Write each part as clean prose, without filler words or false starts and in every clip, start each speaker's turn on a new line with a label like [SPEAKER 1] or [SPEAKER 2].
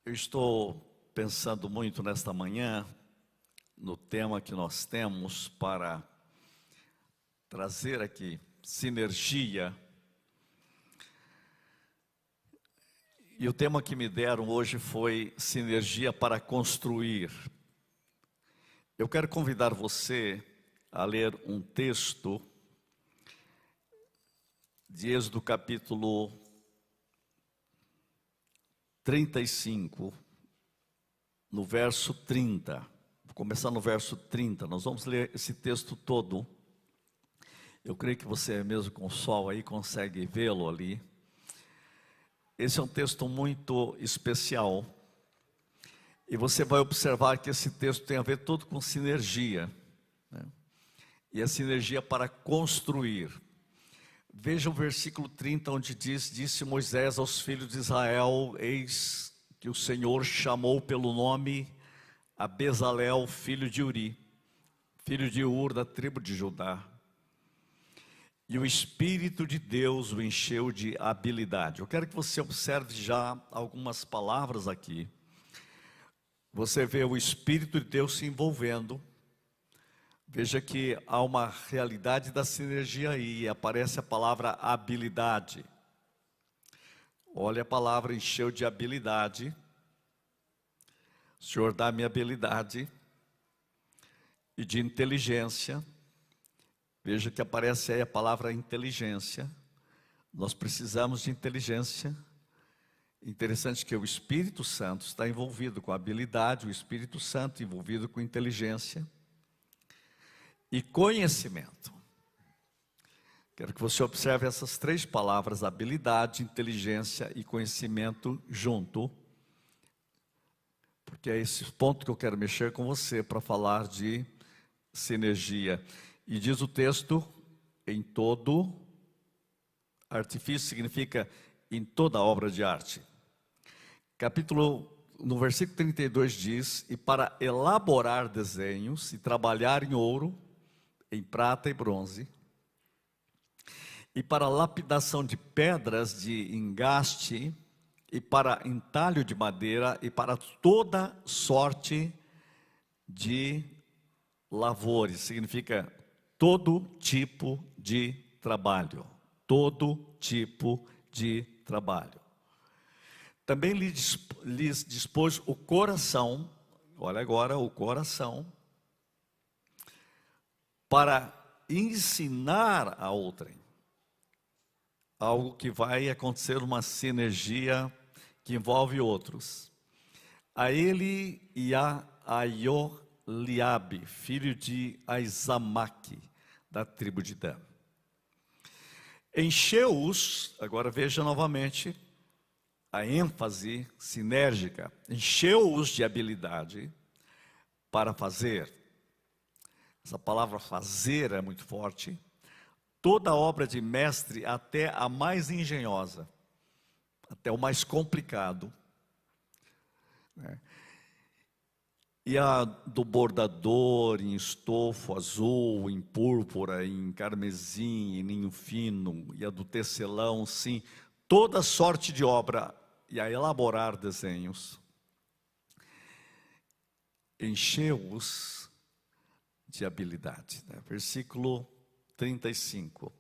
[SPEAKER 1] Eu estou pensando muito nesta manhã no tema que nós temos para trazer aqui, sinergia. E o tema que me deram hoje foi sinergia para construir. Eu quero convidar você a ler um texto de Êxodo capítulo 35, no verso 30. Vou começar no verso 30, nós vamos ler esse texto todo. Eu creio que você mesmo com o sol aí consegue vê-lo ali. Esse é um texto muito especial. E você vai observar que esse texto tem a ver todo com sinergia, né? E a sinergia para construir. Veja o versículo 30, onde diz: Disse Moisés aos filhos de Israel: Eis que o Senhor chamou pelo nome a Bezalel, filho de Uri, filho de Ur, da tribo de Judá. E o Espírito de Deus o encheu de habilidade. Eu quero que você observe já algumas palavras aqui. Você vê o Espírito de Deus se envolvendo. Veja que há uma realidade da sinergia aí, aparece a palavra habilidade. Olha a palavra encheu de habilidade. O Senhor dá-me habilidade e de inteligência. Veja que aparece aí a palavra inteligência. Nós precisamos de inteligência. Interessante que o Espírito Santo está envolvido com habilidade, o Espírito Santo envolvido com inteligência e conhecimento. Quero que você observe essas três palavras: habilidade, inteligência e conhecimento junto, porque é esse ponto que eu quero mexer com você para falar de sinergia. E diz o texto: em todo artifício significa em toda obra de arte. No versículo 32 diz: e para elaborar desenhos e trabalhar em ouro, em prata e bronze, e para lapidação de pedras de engaste, e para entalho de madeira, e para toda sorte de lavores. Significa todo tipo de trabalho. Todo tipo de trabalho. Também lhes dispôs o coração, olha agora o coração, para ensinar a outrem. Algo que vai acontecer, uma sinergia que envolve outros. A ele e a Aioliabe, filho de Aizamaque, da tribo de Dan. Encheu-os, agora veja novamente a ênfase sinérgica, encheu-os de habilidade para fazer. Essa palavra fazer é muito forte. Toda obra de mestre, até a mais engenhosa, até o mais complicado, né? E a do bordador em estofo azul, em púrpura, em carmesim, em linho fino, e a do tecelão, sim, toda sorte de obra, e a elaborar desenhos. Encheu-os de habilidade, né? Versículo 35.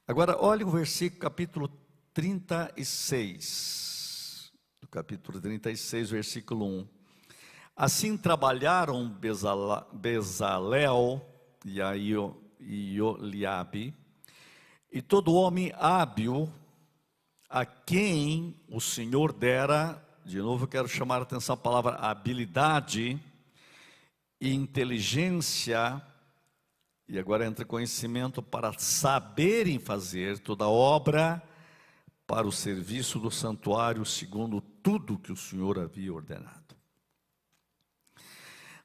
[SPEAKER 1] Agora, olha o versículo, capítulo 36. Do capítulo 36, versículo 1. Assim trabalharam Bezalel e Aioliabe, e todo homem hábil a quem o Senhor dera, de novo eu quero chamar a atenção a palavra habilidade e inteligência, e agora entra conhecimento, para saberem fazer toda obra para o serviço do santuário, segundo tudo que o Senhor havia ordenado.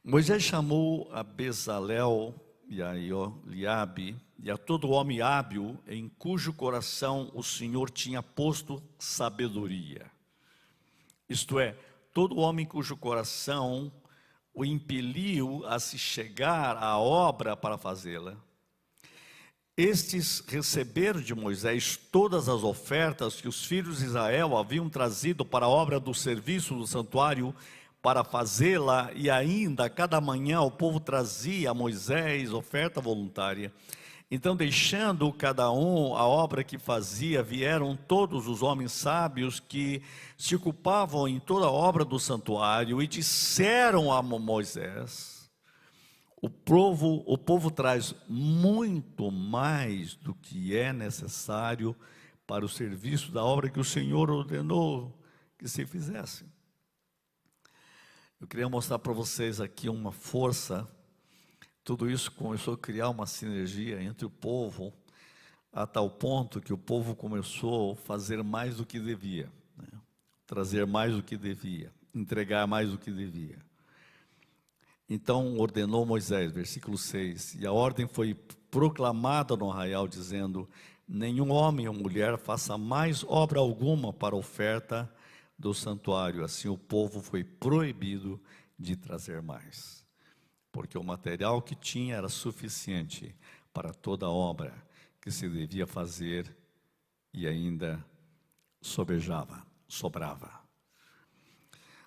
[SPEAKER 1] Moisés chamou a Bezalel e a Aioliabe e a todo homem hábil, em cujo coração o Senhor tinha posto sabedoria. Isto é, todo homem cujo coração o impeliu a se chegar à obra para fazê-la. Estes receberam de Moisés todas as ofertas que os filhos de Israel haviam trazido para a obra do serviço do santuário para fazê-la, e ainda cada manhã o povo trazia a Moisés oferta voluntária. Então, deixando cada um a obra que fazia, vieram todos os homens sábios que se ocupavam em toda a obra do santuário e disseram a Moisés: o povo traz muito mais do que é necessário para o serviço da obra que o Senhor ordenou que se fizesse. Eu queria mostrar para vocês aqui uma força. Tudo isso começou a criar uma sinergia entre o povo, a tal ponto que o povo começou a fazer mais do que devia, né? Trazer mais do que devia, entregar mais do que devia. Então ordenou Moisés, versículo 6, e a ordem foi proclamada no arraial, dizendo: nenhum homem ou mulher faça mais obra alguma para a oferta do santuário. Assim o povo foi proibido de trazer mais, porque o material que tinha era suficiente para toda a obra que se devia fazer, e ainda sobrava.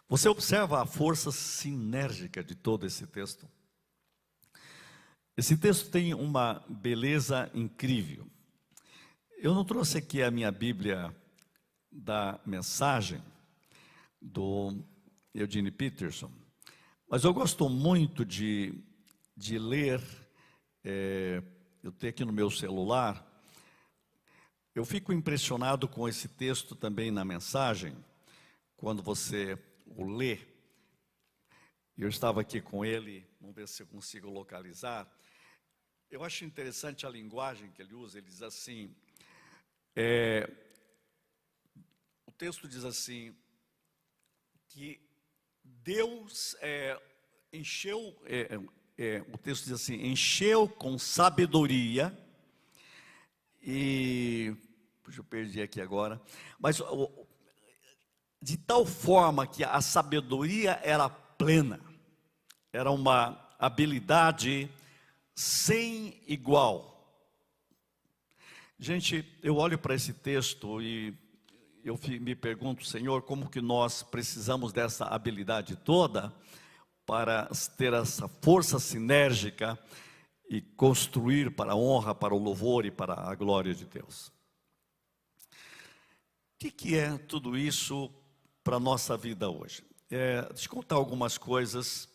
[SPEAKER 1] Você observa a força sinérgica de todo esse texto? Esse texto tem uma beleza incrível. Eu não trouxe aqui a minha Bíblia da Mensagem, do Eugene Peterson, mas eu gosto muito de ler, eu tenho aqui no meu celular. Eu fico impressionado com esse texto também na Mensagem, quando você o lê. Eu estava aqui com ele, vamos ver se eu consigo localizar. Eu acho interessante a linguagem que ele usa. Ele diz assim, o texto diz assim, que Deus encheu, o texto diz assim, encheu com sabedoria, e, puxa, eu perdi aqui agora, mas de tal forma que a sabedoria era plena, era uma habilidade sem igual. Gente, eu olho para esse texto e eu me pergunto, Senhor, como que nós precisamos dessa habilidade toda para ter essa força sinérgica e construir para a honra, para o louvor e para a glória de Deus. O que é tudo isso para a nossa vida hoje? Deixa eu contar algumas coisas.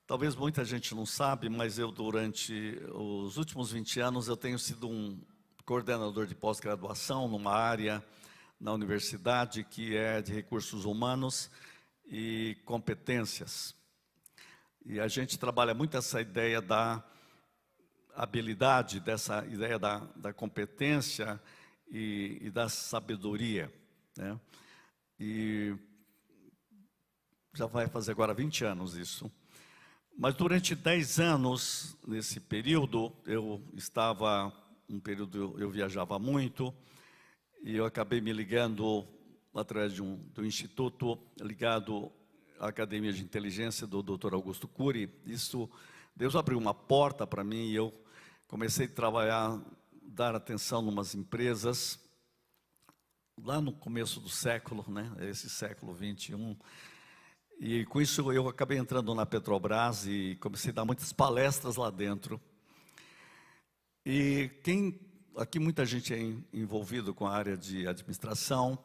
[SPEAKER 1] Talvez muita gente não sabe, mas eu durante os últimos 20 anos eu tenho sido um coordenador de pós-graduação numa área na universidade que é de recursos humanos e competências. E a gente trabalha muito essa ideia da habilidade, dessa ideia da competência e da sabedoria, né? E já vai fazer agora 20 anos isso. Mas durante 10 anos, nesse período, eu viajava muito, e eu acabei me ligando através do instituto ligado à Academia de Inteligência do Dr. Augusto Cury. Deus abriu uma porta para mim, e eu comecei a trabalhar, dar atenção em umas empresas, lá no começo do século, né, esse século 21, e com isso eu acabei entrando na Petrobras e comecei a dar muitas palestras lá dentro. E aqui muita gente é envolvido com a área de administração.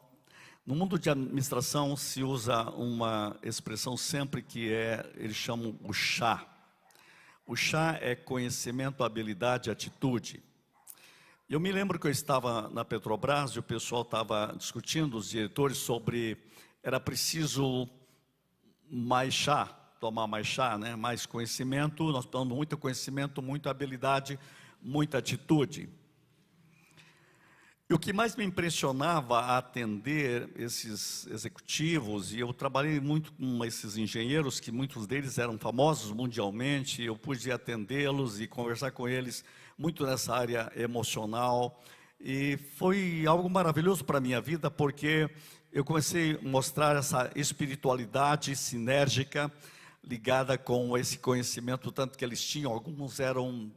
[SPEAKER 1] No mundo de administração se usa uma expressão sempre que eles chamam o chá. O chá é conhecimento, habilidade, atitude. Eu me lembro que eu estava na Petrobras e o pessoal estava discutindo, os diretores, sobre era preciso mais chá, tomar mais chá, né? Mais conhecimento. Nós precisamos muito conhecimento, muita habilidade, muita atitude. E o que mais me impressionava a atender esses executivos, e eu trabalhei muito com esses engenheiros, que muitos deles eram famosos mundialmente, eu pude atendê-los e conversar com eles muito nessa área emocional, e foi algo maravilhoso para a minha vida, porque eu comecei a mostrar essa espiritualidade sinérgica ligada com esse conhecimento, tanto que eles tinham, alguns eram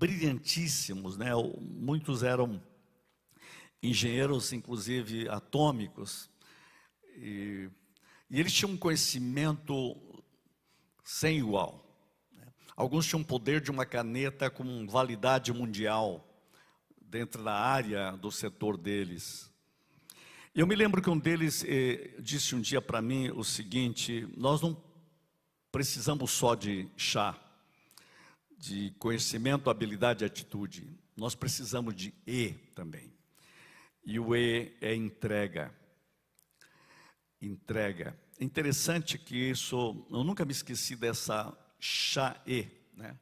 [SPEAKER 1] brilhantíssimos, né? Muitos eram engenheiros, inclusive atômicos, e eles tinham um conhecimento sem igual. Alguns tinham o poder de uma caneta com validade mundial dentro da área do setor deles. Eu me lembro que um deles disse um dia para mim o seguinte: nós não precisamos só de chá, de conhecimento, habilidade e atitude. Nós precisamos de E também. E o E é entrega. Entrega. É interessante que isso, eu nunca me esqueci dessa chá-E, né?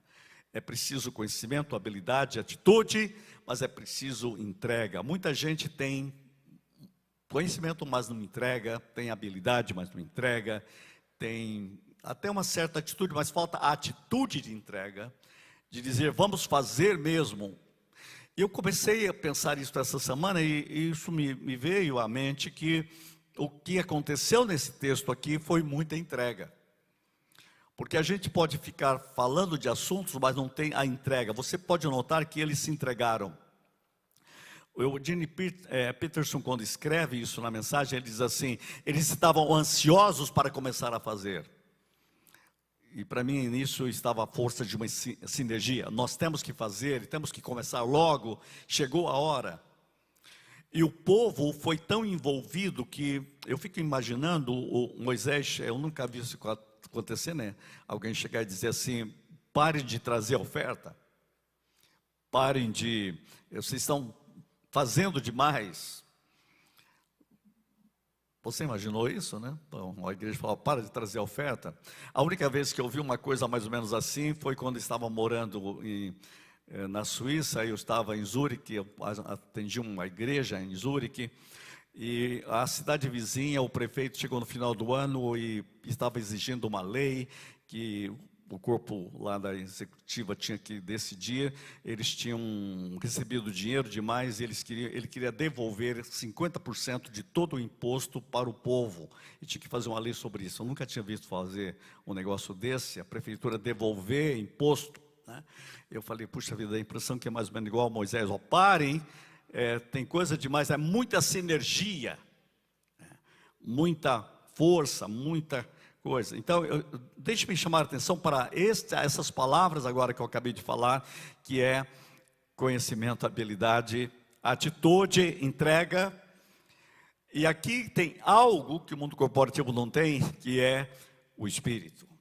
[SPEAKER 1] É preciso conhecimento, habilidade, atitude, mas é preciso entrega. Muita gente tem conhecimento, mas não entrega, tem habilidade, mas não entrega, tem até uma certa atitude, mas falta a atitude de entrega, de dizer, vamos fazer mesmo. E eu comecei a pensar isso essa semana, e isso me veio à mente, que o que aconteceu nesse texto aqui foi muita entrega. Porque a gente pode ficar falando de assuntos, mas não tem a entrega. Você pode notar que eles se entregaram. O Eugene Peterson, quando escreve isso na mensagem, ele diz assim: eles estavam ansiosos para começar a fazer. E para mim nisso estava a força de uma sinergia. Nós temos que fazer, temos que começar logo, chegou a hora. E o povo foi tão envolvido que eu fico imaginando o Moisés, eu nunca vi isso acontecer, né? Alguém chegar e dizer assim: parem de trazer oferta, parem de, vocês estão fazendo demais. Você imaginou isso, né? Então, a igreja falou: para de trazer oferta. A única vez que eu vi uma coisa mais ou menos assim foi quando estava morando na Suíça. Eu estava em Zurique, eu atendi uma igreja em Zurique, e a cidade vizinha, o prefeito chegou no final do ano e estava exigindo uma lei que o corpo lá da executiva tinha que decidir. Eles tinham recebido dinheiro demais e ele queria devolver 50% de todo o imposto para o povo, e tinha que fazer uma lei sobre isso. Eu nunca tinha visto fazer um negócio desse, a prefeitura devolver imposto, né? Eu falei, puxa vida, a impressão que é mais ou menos igual a Moisés: ó, parem, tem coisa demais, é muita sinergia, muita força, muita coisa. Então, deixe-me chamar a atenção para essas palavras agora que eu acabei de falar, que é conhecimento, habilidade, atitude, entrega. E aqui tem algo que o mundo corporativo não tem, que é o Espírito.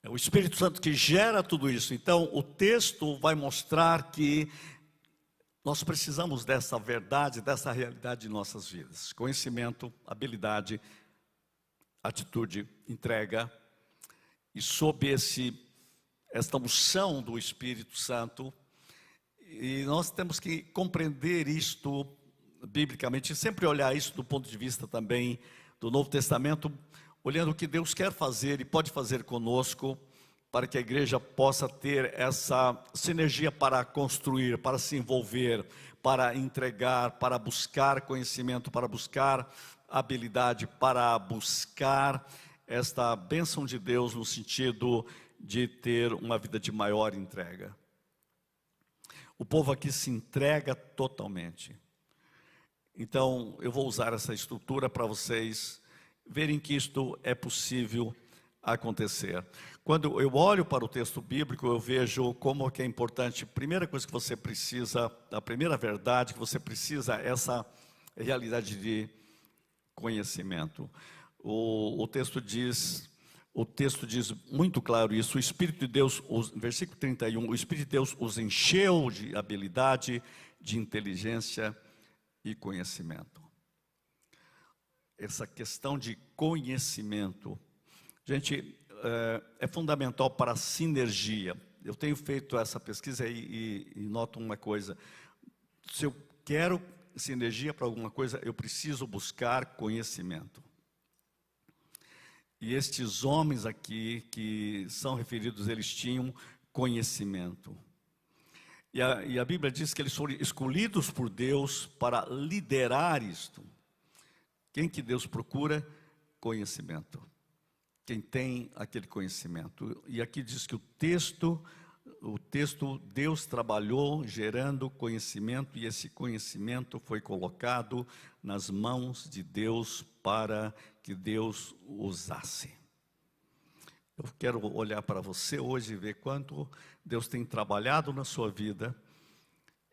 [SPEAKER 1] É o Espírito Santo que gera tudo isso. Então, o texto vai mostrar que nós precisamos dessa verdade, dessa realidade em nossas vidas. Conhecimento, habilidade, atitude, entrega. E sob esta unção do Espírito Santo, e nós temos que compreender isto biblicamente, e sempre olhar isso do ponto de vista também do Novo Testamento, olhando o que Deus quer fazer e pode fazer conosco, para que a igreja possa ter essa sinergia para construir, para se envolver, para entregar, para buscar conhecimento, para buscar habilidade, para buscar esta bênção de Deus no sentido de ter uma vida de maior entrega. O povo aqui se entrega totalmente. Então, eu vou usar essa estrutura para vocês verem que isto é possível acontecer. Quando eu olho para o texto bíblico, eu vejo como que é importante. A primeira coisa que você precisa, a primeira verdade que você precisa, é essa realidade de conhecimento. O texto diz muito claro isso: o Espírito de Deus, versículo 31, o Espírito de Deus os encheu de habilidade, de inteligência e conhecimento. Essa questão de conhecimento, gente, é fundamental para a sinergia. Eu tenho feito essa pesquisa e noto uma coisa: se eu quero sinergia para alguma coisa, eu preciso buscar conhecimento. E estes homens aqui que são referidos, eles tinham conhecimento. E a Bíblia diz que eles foram escolhidos por Deus para liderar isto. Quem que Deus procura? Conhecimento. Quem tem aquele conhecimento. E aqui diz que o texto o texto, Deus trabalhou gerando conhecimento, e esse conhecimento foi colocado nas mãos de Deus para que Deus usasse. Eu quero olhar para você hoje e ver quanto Deus tem trabalhado na sua vida,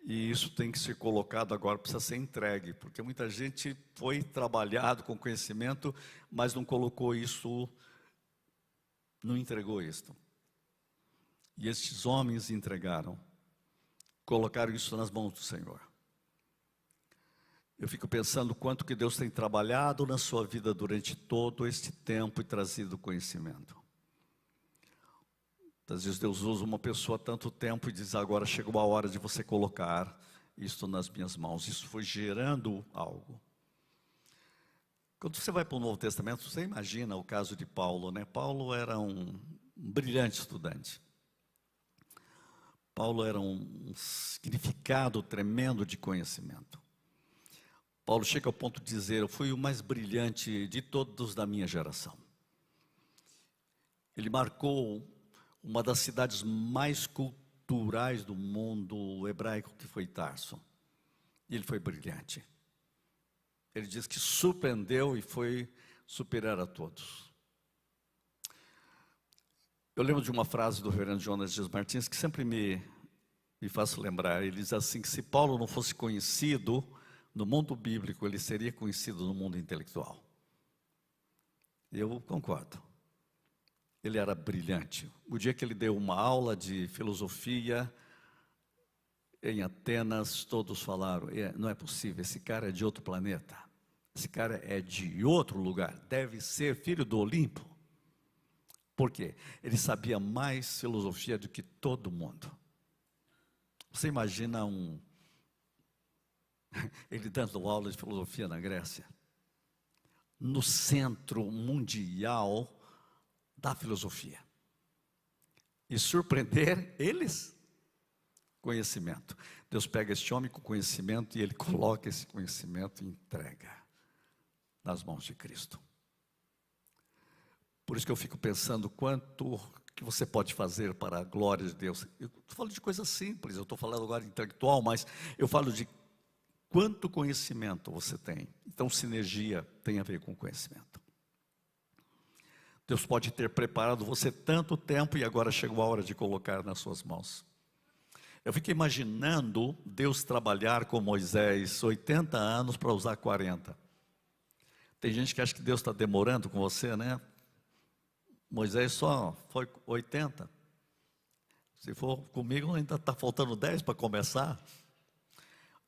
[SPEAKER 1] e isso tem que ser colocado agora, precisa ser entregue, porque muita gente foi trabalhado com conhecimento, mas não colocou isso, não entregou isto. E estes homens entregaram, colocaram isso nas mãos do Senhor. Eu fico pensando quanto que Deus tem trabalhado na sua vida durante todo este tempo e trazido conhecimento. Às vezes Deus usa uma pessoa há tanto tempo e diz, agora chegou a hora de você colocar isto nas minhas mãos. Isso foi gerando algo. Quando você vai para o Novo Testamento, você imagina o caso de Paulo, né? Paulo era um brilhante estudante. Paulo era um significado tremendo de conhecimento. Paulo chega ao ponto de dizer, eu fui o mais brilhante de todos da minha geração. Ele marcou uma das cidades mais culturais do mundo hebraico, que foi Tarso. E ele foi brilhante. Ele diz que surpreendeu e foi superior a todos. Eu lembro de uma frase do reverendo Jonas Dias Martins que sempre me faz lembrar. Ele diz assim, que se Paulo não fosse conhecido no mundo bíblico, ele seria conhecido no mundo intelectual. Eu concordo. Ele era brilhante. O dia que ele deu uma aula de filosofia em Atenas, todos falaram, não é possível, esse cara é de outro planeta. Esse cara é de outro lugar, deve ser filho do Olimpo. Por quê? Ele sabia mais filosofia do que todo mundo. Você imagina ele dando aula de filosofia na Grécia, no centro mundial da filosofia, e surpreender eles? Conhecimento. Deus pega este homem com conhecimento e ele coloca esse conhecimento e entrega nas mãos de Cristo. Por isso que eu fico pensando quanto que você pode fazer para a glória de Deus. Eu estou falando de coisas simples, eu estou falando agora de intelectual, mas eu falo de quanto conhecimento você tem. Então, sinergia tem a ver com conhecimento. Deus pode ter preparado você tanto tempo e agora chegou a hora de colocar nas suas mãos. Eu fico imaginando Deus trabalhar com Moisés 80 anos para usar 40. Tem gente que acha que Deus está demorando com você, né? Moisés só foi 80. Se for comigo, ainda está faltando 10 para começar.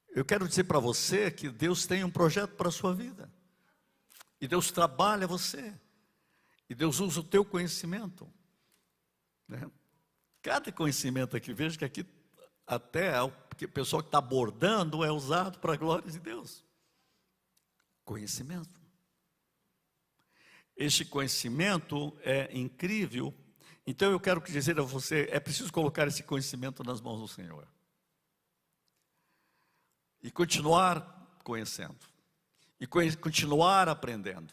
[SPEAKER 1] Eu quero dizer para você que Deus tem um projeto para a sua vida. E Deus trabalha você. E Deus usa o teu conhecimento. Né? Cada conhecimento aqui, veja que aqui até o pessoal que está abordando é usado para a glória de Deus. Conhecimento. Este conhecimento é incrível. Então eu quero dizer a você, é preciso colocar esse conhecimento nas mãos do Senhor. E continuar conhecendo. E continuar aprendendo.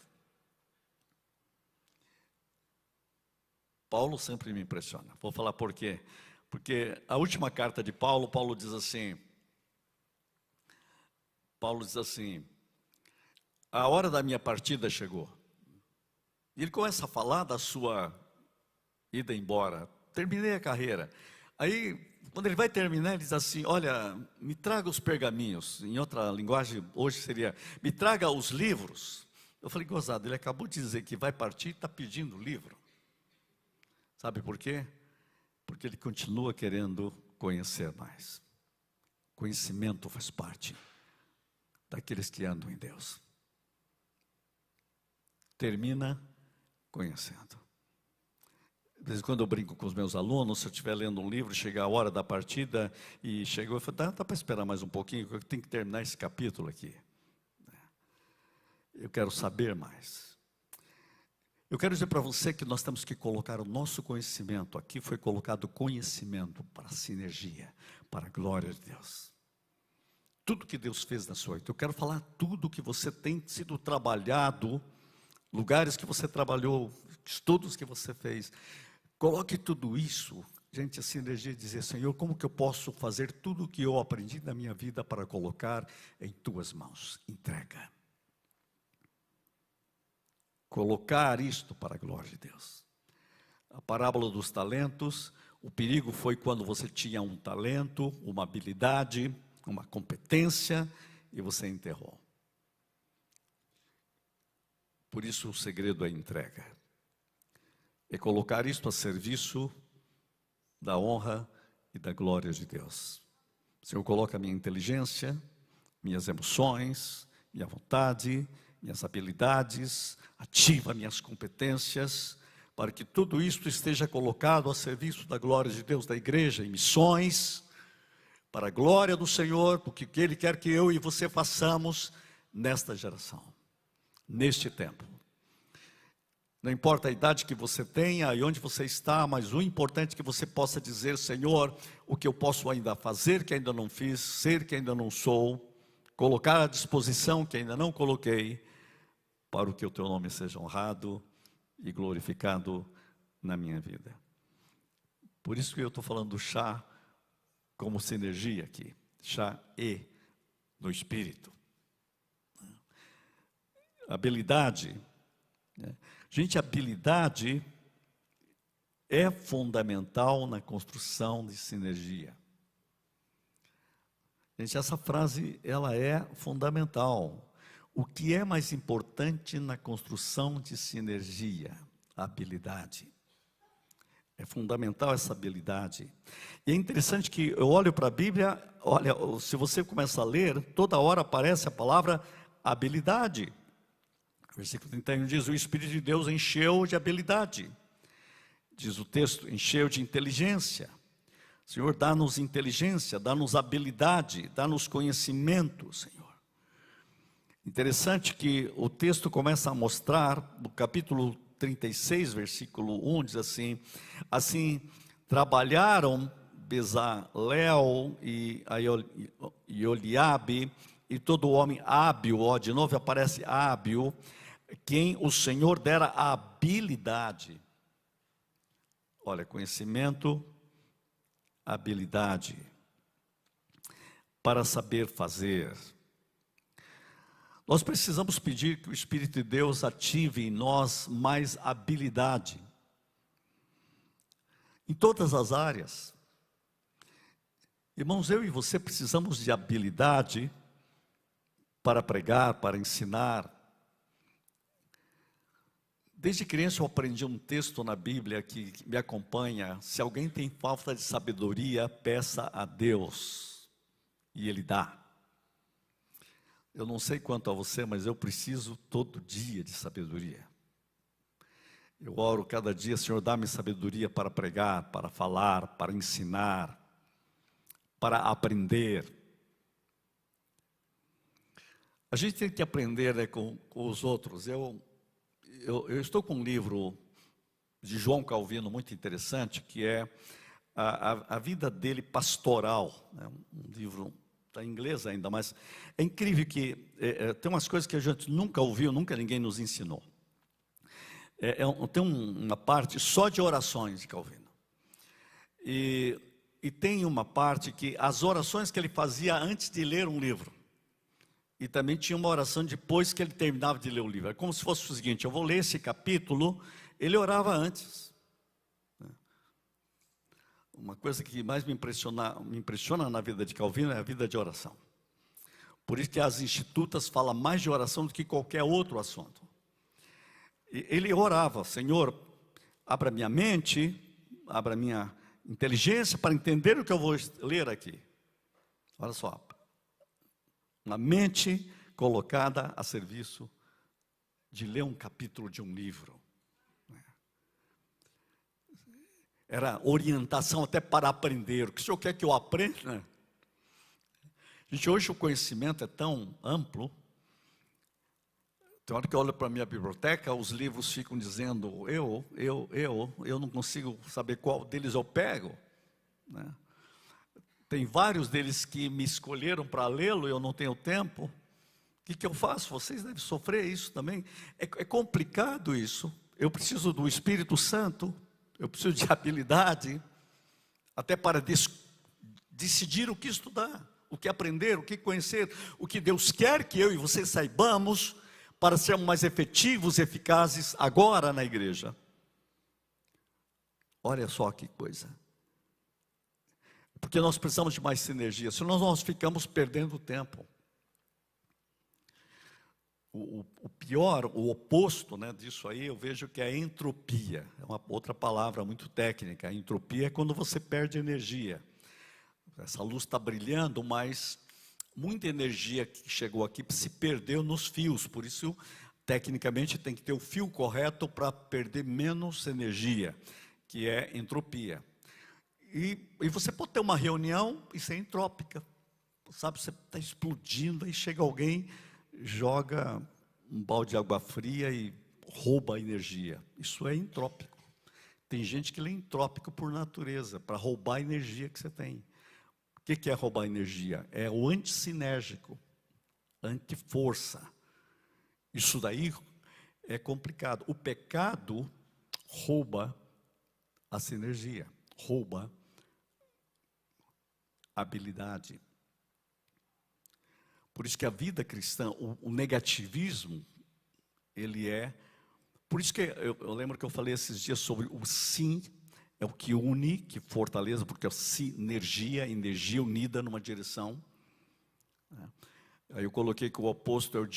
[SPEAKER 1] Paulo sempre me impressiona. Vou falar por quê. Porque a última carta de Paulo, Paulo diz assim, a hora da minha partida chegou. E ele começa a falar da sua ida embora. Terminei a carreira. Aí, quando ele vai terminar, ele diz assim, olha, me traga os pergaminhos. Em outra linguagem, hoje seria, me traga os livros. Eu falei, gozado, ele acabou de dizer que vai partir e está pedindo livro. Sabe por quê? Porque ele continua querendo conhecer mais. Conhecimento faz parte daqueles que andam em Deus. Termina conhecendo. De vez em quando eu brinco com os meus alunos, se eu estiver lendo um livro, chegar a hora da partida, e chegou, eu falo, dá para esperar mais um pouquinho, eu tenho que terminar esse capítulo aqui. Eu quero saber mais. Eu quero dizer para você que nós temos que colocar o nosso conhecimento, aqui foi colocado conhecimento para a sinergia, para a glória de Deus. Tudo que Deus fez na sua vida, eu quero falar tudo que você tem sido trabalhado, lugares que você trabalhou, estudos que você fez, coloque tudo isso
[SPEAKER 2] Gente, a sinergia é dizer: Senhor, como que eu posso fazer tudo o que eu aprendi na minha vida para colocar em tuas mãos? Entrega. Colocar isto para a glória de Deus. A parábola dos talentos, o perigo foi quando você tinha um talento, uma habilidade, uma competência, e você enterrou. Por isso o segredo é a entrega. É colocar isto a serviço da honra e da glória de Deus. O Senhor coloca a minha inteligência, minhas emoções, minha vontade, minhas habilidades, ativa minhas competências, para que tudo isto esteja colocado a serviço da glória de Deus, da igreja, em missões, para a glória do Senhor, porque Ele quer que eu e você façamos nesta geração, neste tempo. Não importa a idade que você tenha e onde você está, mas o importante é que você possa dizer: Senhor, o que eu posso ainda fazer que ainda não fiz, ser que ainda não sou, colocar à disposição que ainda não coloquei, para que o teu nome seja honrado e glorificado na minha vida. Por isso que eu estou falando do chá como sinergia aqui, chá e no espírito. Habilidade, né? Gente, habilidade é fundamental na construção de sinergia. Gente, essa frase, ela é fundamental. O que é mais importante na construção de sinergia? A habilidade. É fundamental essa habilidade. E é interessante que eu olho para a Bíblia, olha, se você começa a ler, toda hora aparece a palavra habilidade. Versículo 31 diz: o Espírito de Deus encheu de habilidade. Diz o texto, encheu de inteligência. Senhor, dá-nos inteligência, dá-nos habilidade, dá-nos conhecimento, Senhor. Interessante que o texto começa a mostrar, no capítulo 36, versículo 1, diz assim: assim trabalharam Bezalel e Oliabe e todo homem hábil, ó, de novo aparece hábil, quem o Senhor dera a habilidade. Olha, conhecimento, habilidade, para saber fazer. Nós precisamos pedir que o Espírito de Deus ative em nós mais habilidade, em todas as áreas. Irmãos, eu e você precisamos de habilidade para pregar, para ensinar. Desde criança eu aprendi um texto na Bíblia que me acompanha: se alguém tem falta de sabedoria, peça a Deus, e Ele dá. Eu não sei quanto a você, mas eu preciso todo dia de sabedoria. Eu oro cada dia: Senhor, dá-me sabedoria para pregar, para falar, para ensinar, para aprender. A gente tem que aprender, né, com os outros. Eu estou com um livro de João Calvino muito interessante, que é a vida dele pastoral, né? Um livro, está em inglês ainda, mas é incrível que tem umas coisas que a gente nunca ouviu, nunca ninguém nos ensinou. Tem uma parte só de orações de Calvino. E tem uma parte que as orações que ele fazia antes de ler um livro. E também tinha uma oração depois que ele terminava de ler o livro. É como se fosse o seguinte: eu vou ler esse capítulo, ele orava antes. Uma coisa que mais me impressiona na vida de Calvino é a vida de oração. Por isso que as institutas falam mais de oração do que qualquer outro assunto. E ele orava: Senhor, abra minha mente, abra minha inteligência para entender o que eu vou ler aqui. Olha só. Uma mente colocada a serviço de ler um capítulo de um livro. Era orientação até para aprender. O que o senhor quer que eu aprenda? Gente, hoje o conhecimento é tão amplo. Tem hora que eu olho para a minha biblioteca, os livros ficam dizendo eu não consigo saber qual deles eu pego, né? Tem vários deles que me escolheram para lê-lo e eu não tenho tempo. O que eu faço? Vocês devem sofrer isso também. É complicado isso. Eu preciso do Espírito Santo, eu preciso de habilidade. até para decidir o que estudar, o que aprender, o que conhecer, o que Deus quer que eu e você saibamos para sermos mais efetivos e eficazes agora na igreja. Olha só que coisa. Porque nós precisamos de mais sinergia, senão nós ficamos perdendo tempo. O pior, o oposto, né, disso aí, eu vejo que é a entropia. É uma outra palavra muito técnica. A entropia é quando você perde energia. Essa luz está brilhando, mas muita energia que chegou aqui se perdeu nos fios. Por isso, tecnicamente, tem que ter o fio correto para perder menos energia, que é entropia. E você pode ter uma reunião e ser entrópica. Sabe, você está explodindo, aí chega alguém, joga um balde de água fria e rouba a energia. Isso é entrópico. Tem gente que é entrópico por natureza, para roubar a energia que você tem. O que é roubar energia? É o antissinérgico, antiforça. Isso daí é complicado. O pecado rouba a sinergia, rouba a habilidade. Por isso que a vida cristã, o negativismo, ele é... Por isso que eu lembro que eu falei esses dias sobre o sim, é o que une, que fortaleza, porque é sinergia, energia unida numa direção. Aí eu coloquei que o oposto é o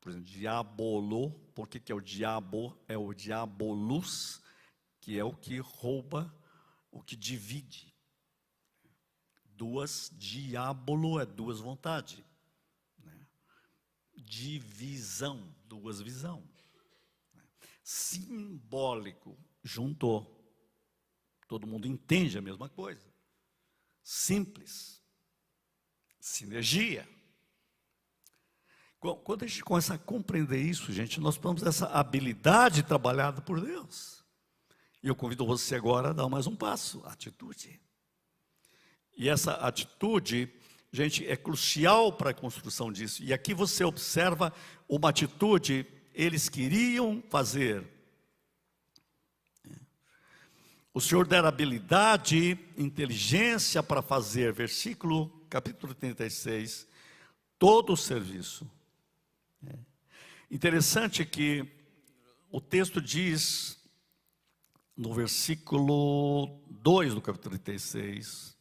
[SPEAKER 2] por exemplo, diabolo. Por que é o diabo? É o diabolus, que é o que rouba, o que divide. Diabolo é duas vontades. Divisão, duas visão. Simbólico, juntou. Todo mundo entende a mesma coisa. Simples. Sinergia. Quando a gente começa a compreender isso, gente, nós temos essa habilidade trabalhada por Deus. E eu convido você agora a dar mais um passo, atitude. E essa atitude, gente, é crucial para a construção disso. E aqui você observa uma atitude, eles queriam fazer. O Senhor dera habilidade, inteligência para fazer, capítulo 36, todo o serviço. Interessante que o texto diz, no versículo 2 do capítulo 36,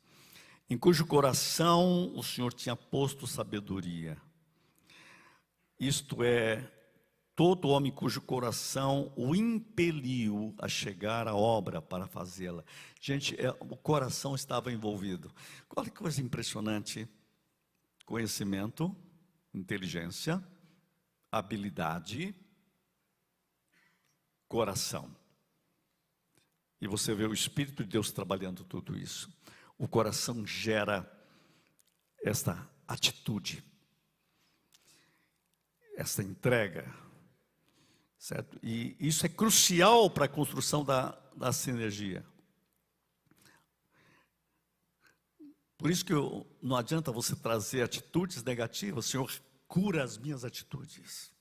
[SPEAKER 2] em cujo coração o Senhor tinha posto sabedoria. Isto é, todo homem cujo coração o impeliu a chegar à obra para fazê-la. Gente, o coração estava envolvido. Olha que coisa impressionante. Conhecimento, inteligência, habilidade, coração. E você vê o Espírito de Deus trabalhando tudo isso. O coração gera esta atitude, esta entrega, certo? E isso é crucial para a construção da sinergia. Por isso que não adianta você trazer atitudes negativas. Senhor, cura as minhas atitudes.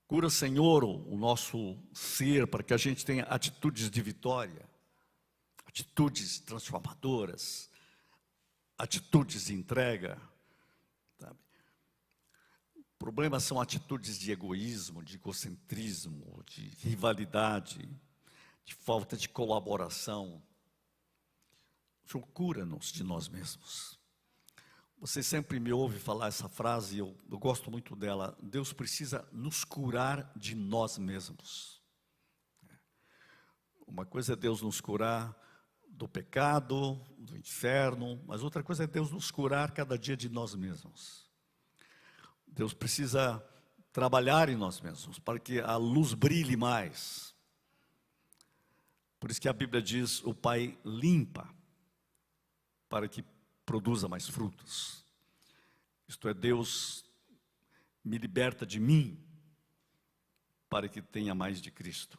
[SPEAKER 2] Cura, Senhor, o nosso ser, para que a gente tenha atitudes de vitória. Atitudes transformadoras, atitudes de entrega, sabe? O problema são atitudes de egoísmo, de egocentrismo, de rivalidade, de falta de colaboração. O Senhor cura-nos de nós mesmos. Você sempre me ouve falar essa frase, eu gosto muito dela. Deus precisa nos curar de nós mesmos. Uma coisa é Deus nos curar do pecado, do inferno, mas outra coisa é Deus nos curar cada dia de nós mesmos. Deus precisa trabalhar em nós mesmos, para que a luz brilhe mais. Por isso que a Bíblia diz, o Pai limpa, para que produza mais frutos. Isto é, Deus me liberta de mim, para que tenha mais de Cristo.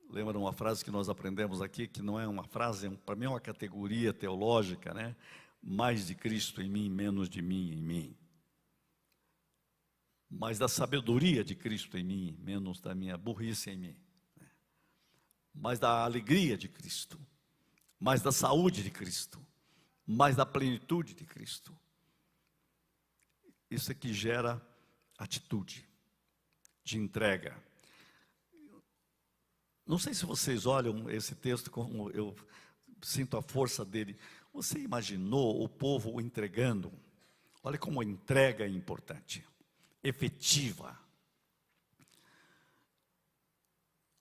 [SPEAKER 2] Lembra uma frase que nós aprendemos aqui, que não é uma frase, para mim é uma categoria teológica, né? Mais de Cristo em mim, menos de mim em mim. Mais da sabedoria de Cristo em mim, menos da minha burrice em mim.
[SPEAKER 1] mais da alegria de Cristo, mais da saúde de Cristo, mais da plenitude de Cristo. Isso é que gera atitude de entrega. Não sei se vocês olham esse texto como eu sinto a força dele. Você imaginou o povo entregando? Olha como a entrega é importante, efetiva.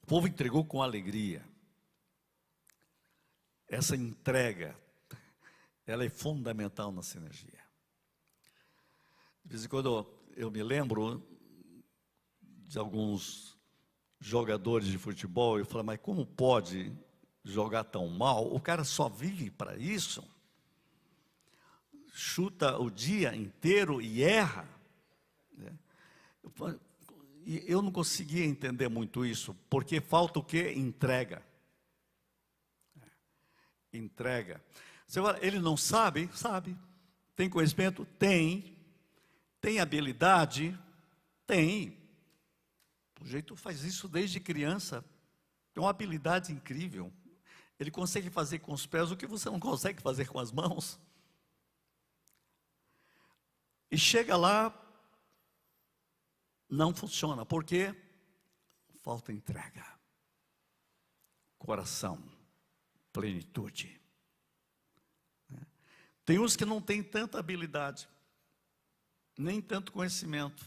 [SPEAKER 1] O povo entregou com alegria. Essa entrega, ela é fundamental na sinergia. De vez em quando eu me lembro de alguns jogadores de futebol, eu falo, mas como pode jogar tão mal? O cara só vive para isso. Chuta o dia inteiro e erra. Eu não conseguia entender muito isso, porque falta o quê? Entrega. Entrega. Você fala, ele não sabe? Sabe. Tem conhecimento? Tem. Tem habilidade? Tem. O jeito faz isso desde criança. Tem uma habilidade incrível. Ele consegue fazer com os pés o que você não consegue fazer com as mãos. E chega lá, não funciona. Por quê? Falta entrega. Coração, plenitude. Tem uns que não têm tanta habilidade, nem tanto conhecimento,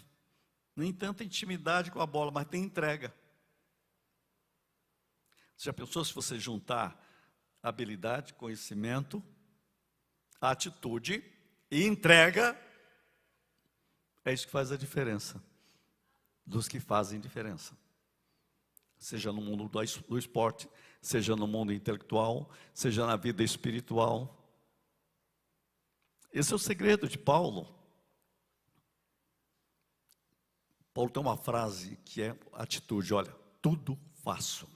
[SPEAKER 1] nem tanta intimidade com a bola, mas tem entrega. Você já pensou se você juntar habilidade, conhecimento, atitude e entrega? É isso que faz a diferença dos que fazem diferença. Seja no mundo do esporte, seja no mundo intelectual, seja na vida espiritual. Esse é o segredo de Paulo. Paulo tem uma frase que é atitude. Olha, tudo faço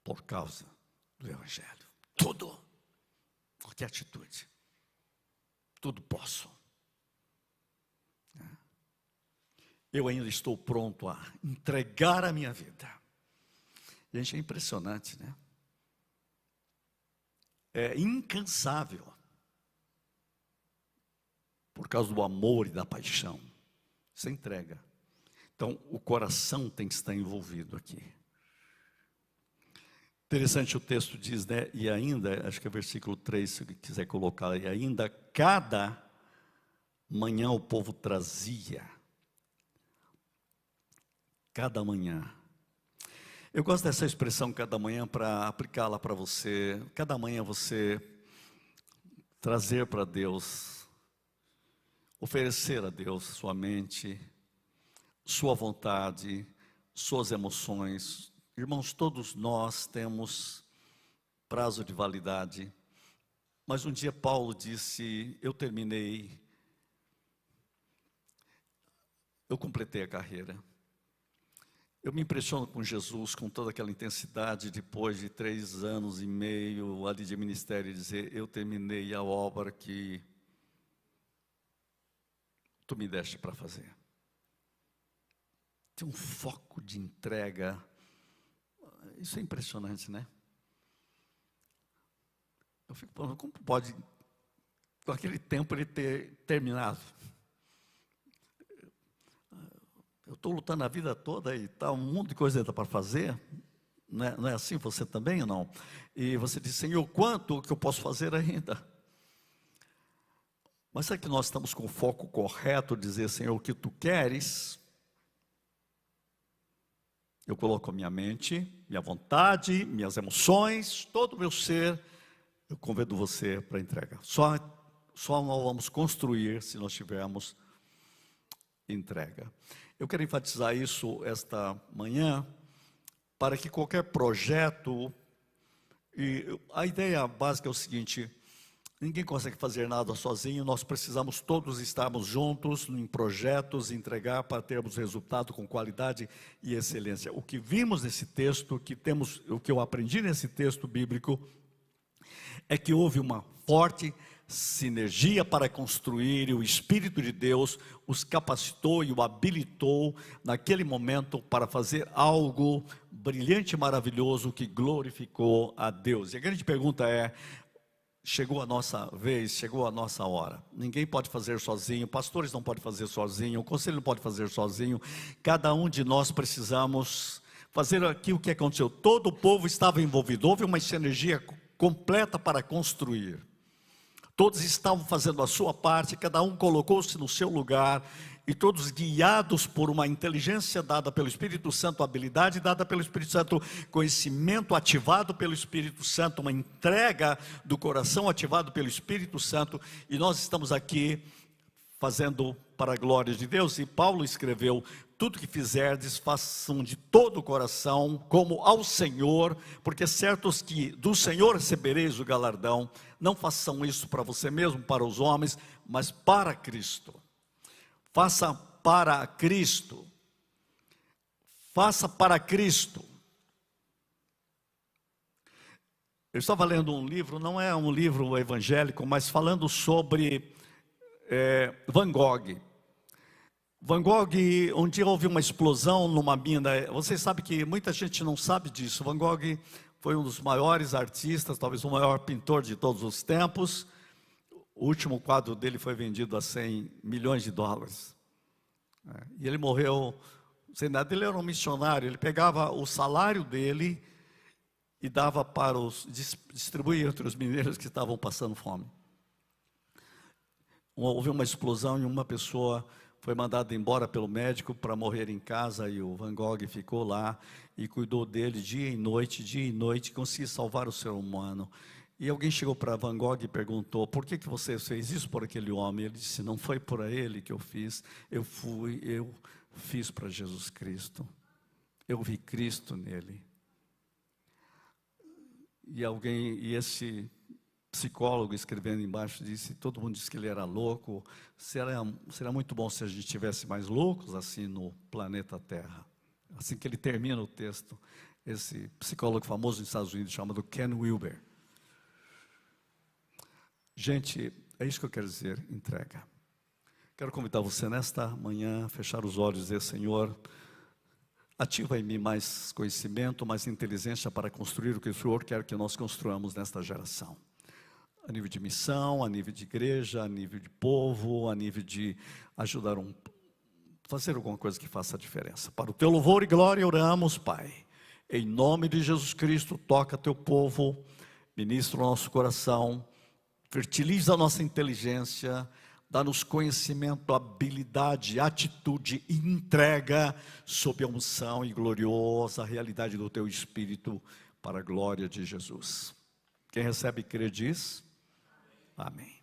[SPEAKER 1] por causa do Evangelho. Tudo. Qualquer atitude. Tudo posso. Eu ainda estou pronto a entregar a minha vida. Gente, é impressionante, né? É incansável. Por causa do amor e da paixão. Você entrega. Então, o coração tem que estar envolvido aqui. Interessante o texto diz, né? E ainda, acho que é versículo 3, se quiser colocar, e ainda cada manhã o povo trazia. Cada manhã. Eu gosto dessa expressão cada manhã para aplicá-la para você. Cada manhã você trazer para Deus, oferecer a Deus sua mente, sua vontade, suas emoções. Irmãos, todos nós temos prazo de validade. Mas um dia Paulo disse, eu completei a carreira. Eu me impressiono com Jesus, com toda aquela intensidade, depois de 3 anos e meio ali de ministério, dizer, eu terminei a obra que tu me deste para fazer. Tem um foco de entrega, isso é impressionante, né? Eu fico pensando, como pode, com aquele tempo, ele ter terminado? Eu estou lutando a vida toda e está um monte de coisa para fazer, não é assim você também ou não? E você diz, Senhor, quanto que eu posso fazer ainda? Mas será que nós estamos com o foco correto, dizer, Senhor, o que tu queres? Eu coloco a minha mente, minha vontade, minhas emoções, todo o meu ser, eu convido você para entrega. Só nós vamos construir se nós tivermos entrega. Eu quero enfatizar isso esta manhã, para que qualquer projeto, e a ideia básica é o seguinte, ninguém consegue fazer nada sozinho, nós precisamos todos estarmos juntos em projetos, entregar para termos resultado com qualidade e excelência. O que vimos nesse texto, o que eu aprendi nesse texto bíblico, é que houve uma forte sinergia para construir, e o Espírito de Deus os capacitou e o habilitou naquele momento para fazer algo brilhante e maravilhoso que glorificou a Deus. E a grande pergunta é: chegou a nossa vez, chegou a nossa hora. Ninguém pode fazer sozinho, pastores não podem fazer sozinho, o conselho não pode fazer sozinho. Cada um de nós precisamos fazer aquilo que aconteceu. Todo o povo estava envolvido, houve uma sinergia completa para construir. Todos estavam fazendo a sua parte, cada um colocou-se no seu lugar, e todos guiados por uma inteligência dada pelo Espírito Santo, habilidade dada pelo Espírito Santo, conhecimento ativado pelo Espírito Santo, uma entrega do coração ativado pelo Espírito Santo, e nós estamos aqui fazendo para a glória de Deus. E Paulo escreveu: tudo que fizerdes, façam de todo o coração, como ao Senhor, porque certos que do Senhor recebereis o galardão. Não façam isso para você mesmo, para os homens, mas para Cristo. Faça para Cristo. Faça para Cristo. Eu estava lendo um livro, não é um livro evangélico, mas falando sobre Van Gogh. Van Gogh, um dia houve uma explosão numa mina. Você sabe que muita gente não sabe disso. Van Gogh foi um dos maiores artistas, talvez o maior pintor de todos os tempos. O último quadro dele foi vendido a 100 milhões de dólares. E ele morreu sem nada. Ele era um missionário, ele pegava o salário dele e dava para distribuir entre os mineiros que estavam passando fome. Houve uma explosão e uma pessoa foi mandada embora pelo médico para morrer em casa, e o Van Gogh ficou lá e cuidou dele dia e noite, conseguiu salvar o ser humano. E alguém chegou para Van Gogh e perguntou: por que você fez isso por aquele homem? Ele disse: não foi por ele que eu fiz, eu fiz para Jesus Cristo, eu vi Cristo nele. E esse psicólogo, escrevendo embaixo, disse: todo mundo disse que ele era louco, será muito bom se a gente tivesse mais loucos assim no planeta Terra. Assim que ele termina o texto, esse psicólogo famoso nos Estados Unidos, chamado Ken Wilber. Gente, é isso que eu quero dizer: entrega. Quero convidar você nesta manhã a fechar os olhos e dizer: Senhor, ativa em mim mais conhecimento, mais inteligência para construir o que o Senhor quer que nós construamos nesta geração. A nível de missão, a nível de igreja, a nível de povo, a nível de ajudar fazer alguma coisa que faça a diferença. Para o teu louvor e glória oramos, Pai. Em nome de Jesus Cristo, toca teu povo, ministra o nosso coração, fertiliza a nossa inteligência, dá-nos conhecimento, habilidade, atitude e entrega sob a unção e gloriosa realidade do teu Espírito, para a glória de Jesus. Quem recebe e crê diz: amém.